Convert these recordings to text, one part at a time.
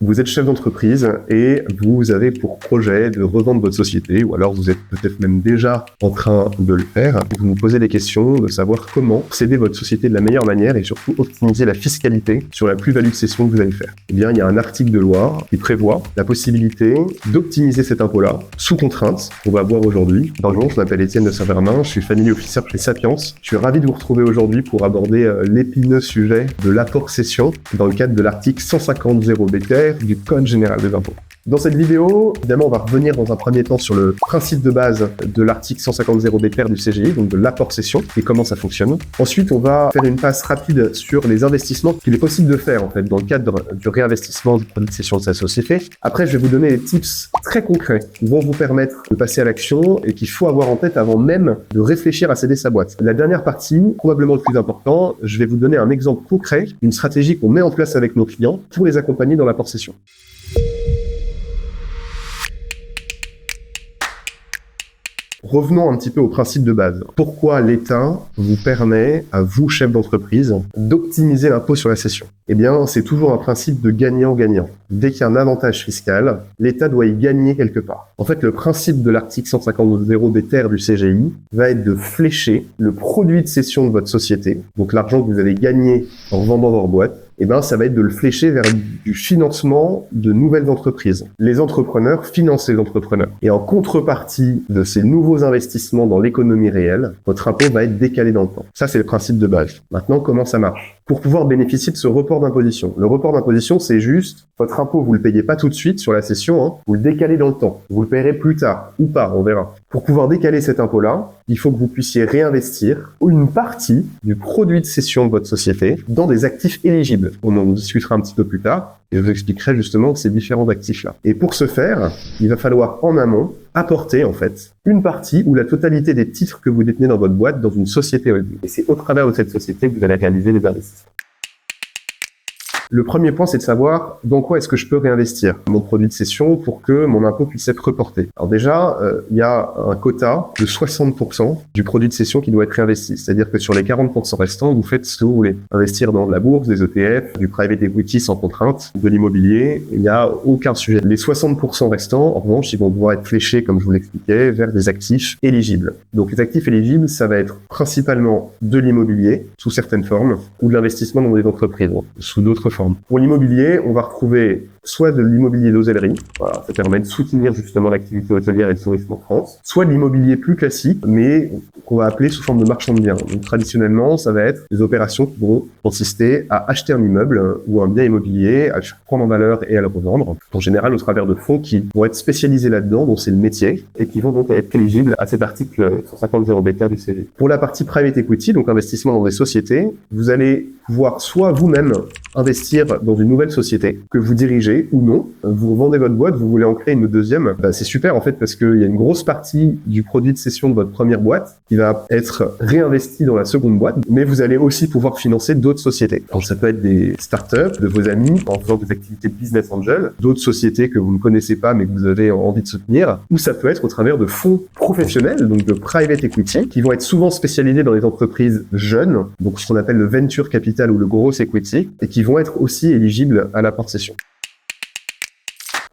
Vous êtes chef d'entreprise et vous avez pour projet de revendre votre société, ou alors vous êtes peut-être même déjà en train de le faire. Vous vous posez des questions de savoir comment céder votre société de la meilleure manière et surtout optimiser la fiscalité sur la plus-value de cession que vous allez faire. Eh bien, il y a un article de loi qui prévoit la possibilité d'optimiser cet impôt-là sous contrainte qu'on va voir aujourd'hui. Bonjour, je m'appelle Étienne de Saint-Vermin, je suis family officer chez Sapiens. Je suis ravi de vous retrouver aujourd'hui pour aborder l'épineux sujet de l'apport-cession dans le cadre de l'article 150.0 du Code général des impôts. Dans cette vidéo, évidemment, on va revenir dans un premier temps sur le principe de base de l'article 150.0 du CGI, donc de l'apport-cession, et comment ça fonctionne. Ensuite, on va faire une passe rapide sur les investissements qu'il est possible de faire, en fait, dans le cadre du réinvestissement du produit de cession de sa société. Après, je vais vous donner des tips très concrets qui vont vous permettre de passer à l'action et qu'il faut avoir en tête avant même de réfléchir à céder sa boîte. La dernière partie, probablement le plus important, je vais vous donner un exemple concret d'une stratégie qu'on met en place avec nos clients pour les accompagner dans l'apport-cession. Revenons un petit peu au principe de base. Pourquoi l'État vous permet, à vous, chef d'entreprise, d'optimiser l'impôt sur la cession? Eh bien, c'est toujours un principe de gagnant-gagnant. Dès qu'il y a un avantage fiscal, l'État doit y gagner quelque part. En fait, le principe de l'article 150.0 du CGI va être de flécher le produit de cession de votre société, donc l'argent que vous avez gagné en vendant votre boîte, eh ben, ça va être de le flécher vers du financement de nouvelles entreprises. Les entrepreneurs financent les entrepreneurs. Et en contrepartie de ces nouveaux investissements dans l'économie réelle, votre impôt va être décalé dans le temps. Ça, c'est le principe de base. Maintenant, comment ça marche? Pour pouvoir bénéficier de ce report d'imposition. Le report d'imposition, c'est juste, votre impôt, vous le payez pas tout de suite sur la cession, vous le décalez dans le temps. Vous le payerez plus tard, ou pas, on verra. Pour pouvoir décaler cet impôt-là, il faut que vous puissiez réinvestir une partie du produit de cession de votre société dans des actifs éligibles. On en discutera un petit peu plus tard et je vous expliquerai justement ces différents actifs-là. Et pour ce faire, il va falloir en amont apporter en fait une partie ou la totalité des titres que vous détenez dans votre boîte dans une société holding. Et c'est au travers de cette société que vous allez réaliser les investissements. Le premier point, c'est de savoir dans quoi est-ce que je peux réinvestir mon produit de cession pour que mon impôt puisse être reporté. Alors déjà, il y a un quota de 60% du produit de cession qui doit être réinvesti. C'est-à-dire que sur les 40% restants, vous faites ce que vous voulez. Investir dans de la bourse, des ETF, du private equity sans contrainte, de l'immobilier, il n'y a aucun sujet. Les 60% restants, en revanche, ils vont pouvoir être fléchés, comme je vous l'expliquais, vers des actifs éligibles. Donc les actifs éligibles, ça va être principalement de l'immobilier, sous certaines formes, ou de l'investissement dans des entreprises, sous d'autres formes. Pour l'immobilier, on va retrouver soit de l'immobilier d'hôtellerie, voilà, ça permet de soutenir justement l'activité hôtelière et le tourisme en France, soit de l'immobilier plus classique, mais qu'on va appeler sous forme de marchand de biens. Donc traditionnellement, ça va être des opérations qui vont consister à acheter un immeuble ou un bien immobilier, à le prendre en valeur et à le revendre, en général au travers de fonds qui vont être spécialisés là-dedans, dont c'est le métier, et qui vont donc être éligibles à cet article 150.0 du CGI. Pour la partie private equity, donc investissement dans des sociétés, vous allez pouvoir soit vous-même investir dans une nouvelle société que vous dirigez ou non. Vous vendez votre boîte, vous voulez en créer une deuxième. C'est super en fait parce qu'il y a une grosse partie du produit de cession de votre première boîte qui va être réinvesti dans la seconde boîte, mais vous allez aussi pouvoir financer d'autres sociétés. Donc ça peut être des startups, de vos amis en faisant des activités de business angel, d'autres sociétés que vous ne connaissez pas mais que vous avez envie de soutenir, ou ça peut être au travers de fonds professionnels, donc de private equity, qui vont être souvent spécialisés dans les entreprises jeunes, donc ce qu'on appelle le venture capital ou le gross equity, et qui vont être aussi éligibles à l'apport-cession.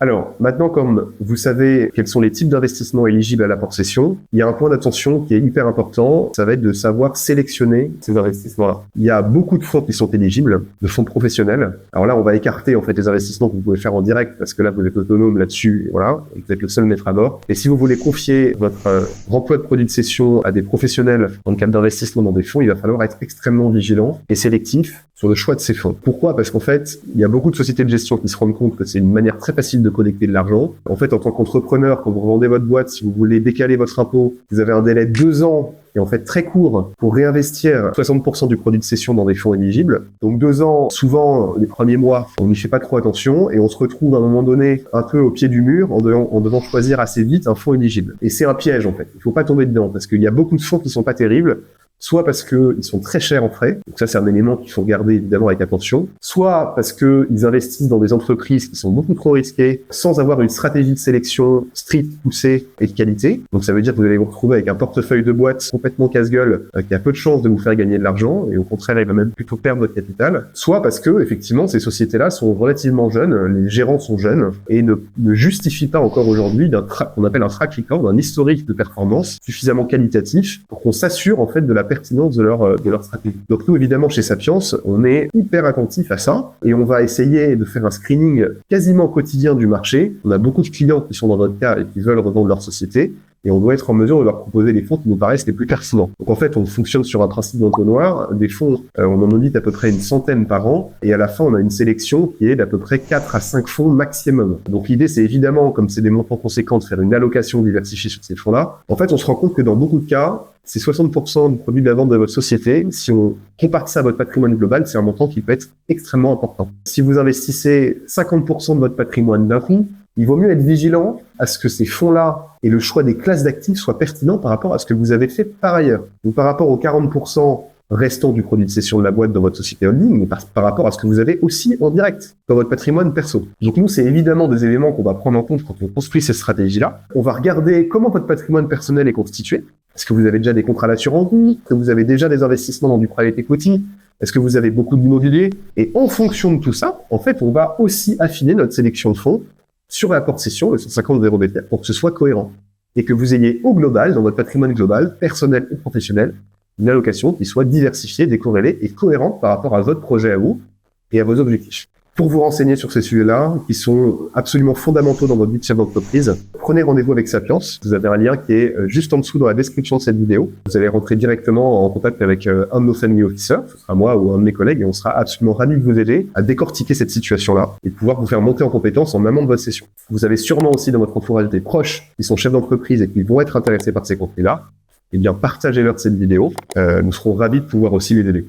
Alors, maintenant, comme vous savez quels sont les types d'investissements éligibles à l'apport-cession, il y a un point d'attention qui est hyper important, ça va être de savoir sélectionner ces investissements-là. Il y a beaucoup de fonds qui sont éligibles, de fonds professionnels. Alors là, on va écarter en fait les investissements que vous pouvez faire en direct parce que là, vous êtes autonome là-dessus, voilà, et vous êtes le seul maître à bord. Et si vous voulez confier votre emploi de produit de cession à des professionnels dans le cadre d'investissement dans des fonds, il va falloir être extrêmement vigilant et sélectif sur le choix de ces fonds. Pourquoi? Parce qu'en fait, il y a beaucoup de sociétés de gestion qui se rendent compte que c'est une manière très facile de collecter de l'argent. En fait, en tant qu'entrepreneur, quand vous revendez votre boîte, si vous voulez décaler votre impôt, vous avez un délai de 2 ans et en fait très court pour réinvestir 60% du produit de cession dans des fonds éligibles. Donc 2 ans, souvent les premiers mois, on n'y fait pas trop attention et on se retrouve à un moment donné un peu au pied du mur en devant choisir assez vite un fonds éligible. Et c'est un piège en fait, il faut pas tomber dedans parce qu'il y a beaucoup de fonds qui sont pas terribles. soit parce qu'ils sont très chers en frais, donc ça c'est un élément qu'il faut regarder évidemment avec attention, soit parce qu'ils investissent dans des entreprises qui sont beaucoup trop risquées, sans avoir une stratégie de sélection stricte, poussée et de qualité. Donc ça veut dire que vous allez vous retrouver avec un portefeuille de boîtes complètement casse-gueule, qui a peu de chances de vous faire gagner de l'argent, et au contraire il va même plutôt perdre votre capital, soit parce que effectivement ces sociétés-là sont relativement jeunes, les gérants sont jeunes, et ne justifient pas encore aujourd'hui qu'on appelle un track record, un historique de performance suffisamment qualitatif pour qu'on s'assure en fait de la pertinence de leur stratégie. Donc nous évidemment chez Sapiens, on est hyper attentif à ça et on va essayer de faire un screening quasiment quotidien du marché. On a beaucoup de clients qui sont dans notre cas et qui veulent revendre leur société et on doit être en mesure de leur proposer les fonds qui nous paraissent les plus pertinents. Donc en fait, on fonctionne sur un principe d'entonnoir. Des fonds, on en audite à peu près une centaine par an et à la fin, on a une sélection qui est d'à peu près 4 à 5 fonds maximum. Donc l'idée, c'est évidemment, comme c'est des montants conséquents, de faire une allocation diversifiée sur ces fonds-là. En fait, on se rend compte que dans beaucoup de cas, c'est 60% du produit de la vente de votre société. Si on compare ça à votre patrimoine global, c'est un montant qui peut être extrêmement important. Si vous investissez 50% de votre patrimoine d'un coup, il vaut mieux être vigilant à ce que ces fonds-là et le choix des classes d'actifs soient pertinents par rapport à ce que vous avez fait par ailleurs. Donc par rapport aux 40% restants du produit de cession de la boîte dans votre société holding, mais par rapport à ce que vous avez aussi en direct dans votre patrimoine perso. Donc nous, c'est évidemment des éléments qu'on va prendre en compte quand on construit cette stratégie-là. On va regarder comment votre patrimoine personnel est constitué. Est-ce que vous avez déjà des contrats d'assurance vie? Est-ce que vous avez déjà des investissements dans du private equity? Est-ce que vous avez beaucoup d'immobilier? Et en fonction de tout ça, en fait, on va aussi affiner notre sélection de fonds sur la porte-cession, le 150 BTR, pour que ce soit cohérent. Et que vous ayez au global, dans votre patrimoine global, personnel et professionnel, une allocation qui soit diversifiée, décorrélée et cohérente par rapport à votre projet à vous et à vos objectifs. Pour vous renseigner sur ces sujets-là, qui sont absolument fondamentaux dans votre vie de chef d'entreprise, prenez rendez-vous avec Sapiens. Vous avez un lien qui est juste en dessous dans la description de cette vidéo. Vous allez rentrer directement en contact avec un de nos family officers, ce sera moi ou un de mes collègues, et on sera absolument ravis de vous aider à décortiquer cette situation-là et de pouvoir vous faire monter en compétence en amont de votre session. Vous avez sûrement aussi dans votre entourage des proches qui sont chefs d'entreprise et qui vont être intéressés par ces contenus-là. Eh bien, partagez-leur cette vidéo. Nous serons ravis de pouvoir aussi les aider.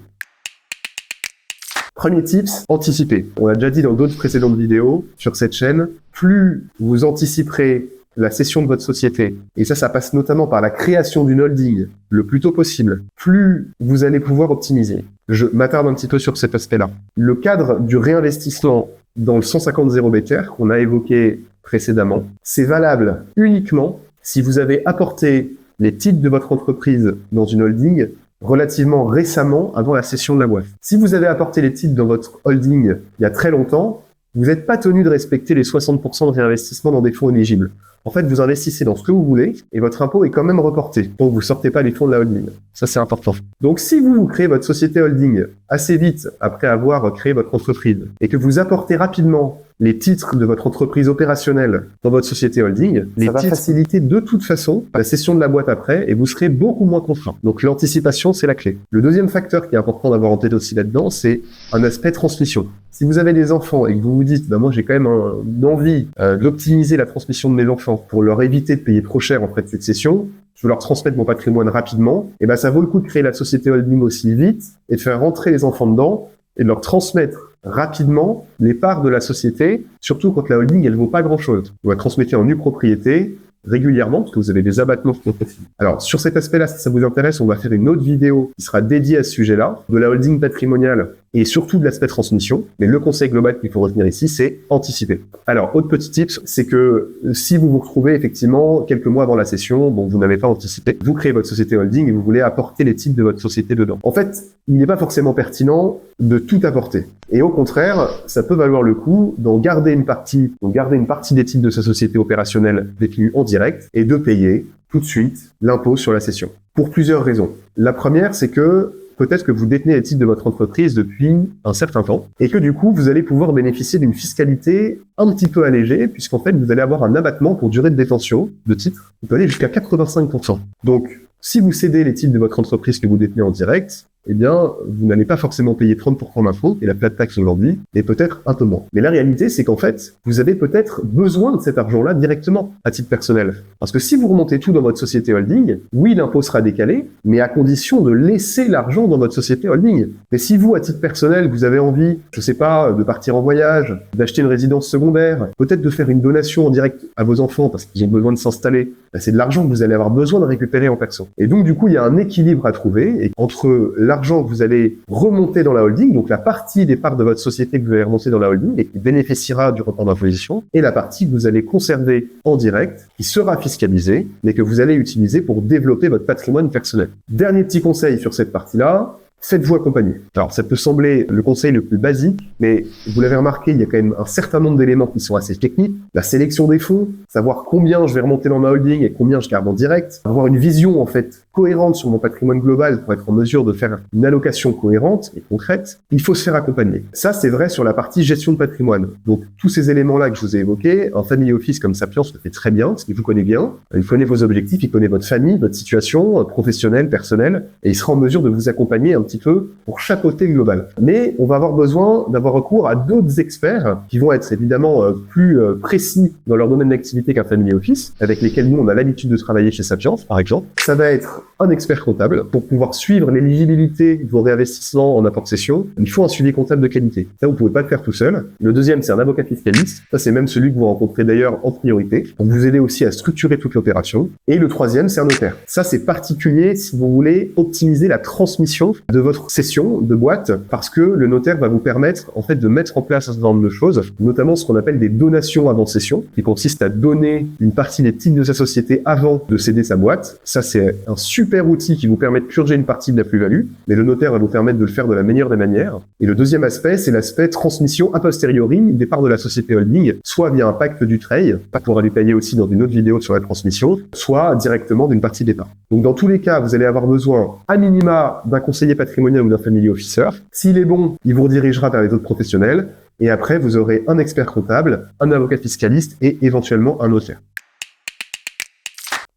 Premier tips, anticiper. On l'a déjà dit dans d'autres précédentes vidéos sur cette chaîne, plus vous anticiperez la cession de votre société, et ça passe notamment par la création d'une holding le plus tôt possible, plus vous allez pouvoir optimiser. Je m'attarde un petit peu sur cet aspect-là. Le cadre du réinvestissement dans le 150 BTR qu'on a évoqué précédemment, c'est valable uniquement si vous avez apporté les titres de votre entreprise dans une holding relativement récemment avant la cession de la boîte. Si vous avez apporté les titres dans votre holding il y a très longtemps, vous n'êtes pas tenu de respecter les 60% de réinvestissement dans des fonds éligibles. En fait, vous investissez dans ce que vous voulez et votre impôt est quand même reporté. Donc, vous sortez pas les fonds de la holding. Ça, c'est important. Donc, si vous créez votre société holding assez vite après avoir créé votre entreprise et que vous apportez rapidement les titres de votre entreprise opérationnelle dans votre société holding, les titres faciliter de toute façon la cession de la boîte après et vous serez beaucoup moins contraint. Donc, l'anticipation, c'est la clé. Le deuxième facteur qui est important d'avoir en tête aussi là-dedans, c'est un aspect transmission. Si vous avez des enfants et que vous vous dites, moi j'ai quand même une envie d'optimiser la transmission de mes enfants pour leur éviter de payer trop cher en frais de succession, je veux leur transmettre mon patrimoine rapidement, et ça vaut le coup de créer la société holding aussi vite et de faire rentrer les enfants dedans et de leur transmettre rapidement les parts de la société, surtout quand la holding elle vaut pas grand-chose. Vous la transmettez en nue propriété régulièrement parce que vous avez des abattements qui sont possibles. Alors sur cet aspect-là, si ça vous intéresse, on va faire une autre vidéo qui sera dédiée à ce sujet-là, de la holding patrimoniale et surtout de l'aspect transmission. Mais le conseil global qu'il faut retenir ici, c'est anticiper. Alors, autre petit tips, c'est que si vous vous retrouvez effectivement quelques mois avant la cession, vous n'avez pas anticipé, vous créez votre société holding et vous voulez apporter les titres de votre société dedans. En fait, il n'est pas forcément pertinent de tout apporter. Et au contraire, ça peut valoir le coup d'en garder une partie, des titres de sa société opérationnelle détenue en direct et de payer tout de suite l'impôt sur la cession. Pour plusieurs raisons. La première, c'est que peut-être que vous détenez les titres de votre entreprise depuis un certain temps et que du coup, vous allez pouvoir bénéficier d'une fiscalité un petit peu allégée puisqu'en fait, vous allez avoir un abattement pour durée de détention de titres qui peut aller jusqu'à 85%. Donc, si vous cédez les titres de votre entreprise que vous détenez en direct, eh bien, vous n'allez pas forcément payer 30% d'impôt et la plate taxe aujourd'hui, mais peut-être un peu moins. Mais la réalité, c'est qu'en fait, vous avez peut-être besoin de cet argent-là directement à titre personnel. Parce que si vous remontez tout dans votre société holding, oui, l'impôt sera décalé, mais à condition de laisser l'argent dans votre société holding. Mais si vous, à titre personnel, vous avez envie, je sais pas, de partir en voyage, d'acheter une résidence secondaire, peut-être de faire une donation en direct à vos enfants parce qu'ils ont besoin de s'installer, ben c'est de l'argent que vous allez avoir besoin de récupérer en perso. Et donc, du coup, il y a un équilibre à trouver entre l'argent que vous allez remonter dans la holding, donc la partie des parts de votre société que vous allez remonter dans la holding et qui bénéficiera du report d'imposition, et la partie que vous allez conserver en direct, qui sera fiscalisée, mais que vous allez utiliser pour développer votre patrimoine personnel. Dernier petit conseil sur cette partie-là, faites-vous accompagner. Alors, ça peut sembler le conseil le plus basique, mais vous l'avez remarqué, il y a quand même un certain nombre d'éléments qui sont assez techniques. La sélection des fonds, savoir combien je vais remonter dans ma holding et combien je garde en direct, avoir une vision, en fait, cohérente sur mon patrimoine global pour être en mesure de faire une allocation cohérente et concrète. Il faut se faire accompagner. Ça, c'est vrai sur la partie gestion de patrimoine. Donc, tous ces éléments-là que je vous ai évoqués, un family office comme Sapiens le fait très bien, parce qu'il vous connaît bien. Il connaît vos objectifs, il connaît votre famille, votre situation professionnelle, personnelle, et il sera en mesure de vous accompagner un petit peu pour chapeauter le global. Mais on va avoir besoin d'avoir recours à d'autres experts qui vont être évidemment plus précis dans leur domaine d'activité qu'un family office, avec lesquels nous on a l'habitude de travailler chez Sapiens, par exemple. Ça va être un expert comptable pour pouvoir suivre l'éligibilité de vos réinvestissements en apport-cession. Il faut un suivi comptable de qualité. Ça, vous pouvez pas le faire tout seul. Le deuxième, c'est un avocat fiscaliste. Ça, c'est même celui que vous rencontrez d'ailleurs en priorité pour vous aider aussi à structurer toute l'opération. Et le troisième, c'est un notaire. Ça, c'est particulier si vous voulez optimiser la transmission de votre cession de boîte, parce que le notaire va vous permettre en fait de mettre en place un certain nombre de choses, notamment ce qu'on appelle des donations avant cession, qui consiste à donner une partie des titres de sa société avant de céder sa boîte. Ça, c'est un super outil qui vous permet de purger une partie de la plus-value, mais le notaire va vous permettre de le faire de la meilleure des manières. Et le deuxième aspect, c'est l'aspect transmission a posteriori des parts de la société holding, soit via un pacte du trade, pas pour aller payer aussi dans une autre vidéo sur la transmission, soit directement d'une partie des parts. Donc dans tous les cas, vous allez avoir besoin à minima d'un conseiller patrimonial ou d'un family officer. S'il est bon, il vous redirigera vers les autres professionnels. Et après, vous aurez un expert comptable, un avocat fiscaliste et éventuellement un notaire.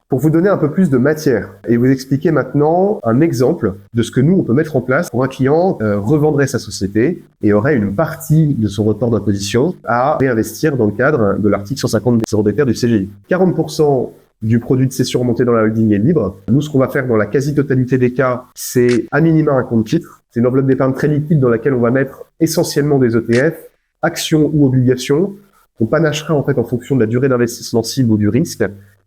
Pour vous donner un peu plus de matière et vous expliquer maintenant un exemple de ce que nous, on peut mettre en place pour un client revendrait sa société et aurait une partie de son report d'imposition à réinvestir dans le cadre de l'article 150 des terres du CGI. 40% du produit de cession remonté dans la holding est libre. Nous, ce qu'on va faire dans la quasi-totalité des cas, c'est à minima un compte titre. C'est une enveloppe d'épargne très liquide dans laquelle on va mettre essentiellement des ETF, actions ou obligations. On panachera en fait en fonction de la durée d'investissement cible ou du risque.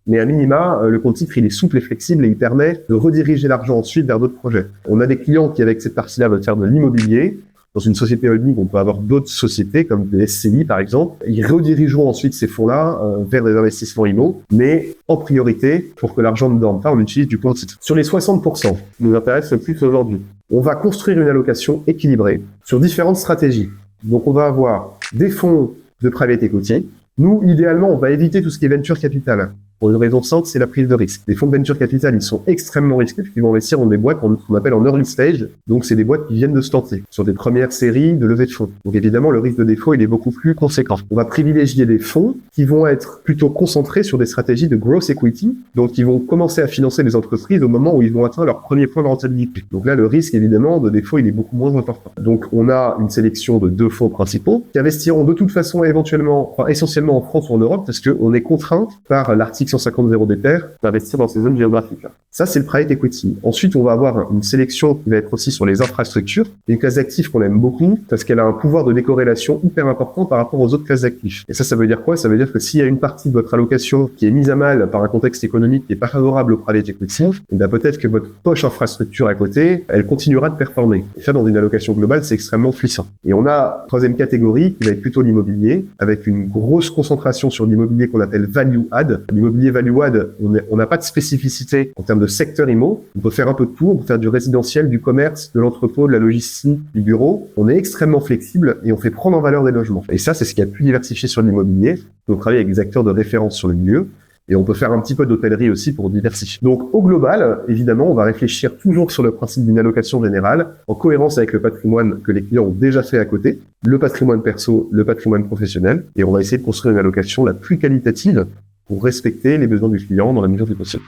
Mais à minima, le compte titre, il est souple et flexible et il permet de rediriger l'argent ensuite vers d'autres projets. On a des clients qui, avec cette partie-là, veulent faire de l'immobilier. Dans une société holding, on peut avoir d'autres sociétés, comme des SCI par exemple. Ils redirigeront ensuite ces fonds-là vers des investissements IMO, mais en priorité, pour que l'argent ne dorme pas, on utilise du compte titre. Sur les 60%, qui nous intéresse le plus aujourd'hui, on va construire une allocation équilibrée sur différentes stratégies. Donc on va avoir des fonds de private equity. Nous, idéalement, on va éviter tout ce qui est venture capital. Pour une raison simple, c'est la prise de risque. Les fonds de venture capital, ils sont extrêmement risqués puisqu'ils vont investir dans des boîtes qu'on appelle en early stage. Donc, c'est des boîtes qui viennent de se tenter sur des premières séries de levée de fonds. Donc, évidemment, le risque de défaut, il est beaucoup plus conséquent. On va privilégier des fonds qui vont être plutôt concentrés sur des stratégies de growth equity. Donc, ils vont commencer à financer les entreprises au moment où ils vont atteindre leur premier point de rentabilité. Donc là, le risque, évidemment, de défaut, il est beaucoup moins important. Donc, on a une sélection de 2 fonds principaux qui investiront de toute façon éventuellement, essentiellement en France ou en Europe parce qu'on est contraint par l'article 150 des terres d'investir dans ces zones géographiques. Ça, c'est le private equity. Ensuite, on va avoir une sélection qui va être aussi sur les infrastructures, une classe d'actifs qu'on aime beaucoup parce qu'elle a un pouvoir de décorrélation hyper important par rapport aux autres classes d'actifs. Et ça veut dire quoi? Ça veut dire que s'il y a une partie de votre allocation qui est mise à mal par un contexte économique qui n'est pas favorable au private equity, et bien peut-être que votre poche infrastructure à côté, elle continuera de performer. Et ça, dans une allocation globale, c'est extrêmement puissant. Et on a troisième catégorie qui va être plutôt l'immobilier, avec une grosse concentration sur l'immobilier qu'on appelle value add. L'immobilier value add, on n'a pas de spécificité en termes de secteur IMO. On peut faire un peu de tout. On peut faire du résidentiel, du commerce, de l'entrepôt, de la logistique, du bureau. On est extrêmement flexible et on fait prendre en valeur des logements. Et ça, c'est ce qui a pu diversifier sur l'immobilier. On travaille avec des acteurs de référence sur le milieu. Et on peut faire un petit peu d'hôtellerie aussi pour diversifier. Donc, au global, évidemment, on va réfléchir toujours sur le principe d'une allocation générale, en cohérence avec le patrimoine que les clients ont déjà fait à côté, le patrimoine perso, le patrimoine professionnel, et on va essayer de construire une allocation la plus qualitative pour respecter les besoins du client dans la mesure du possible.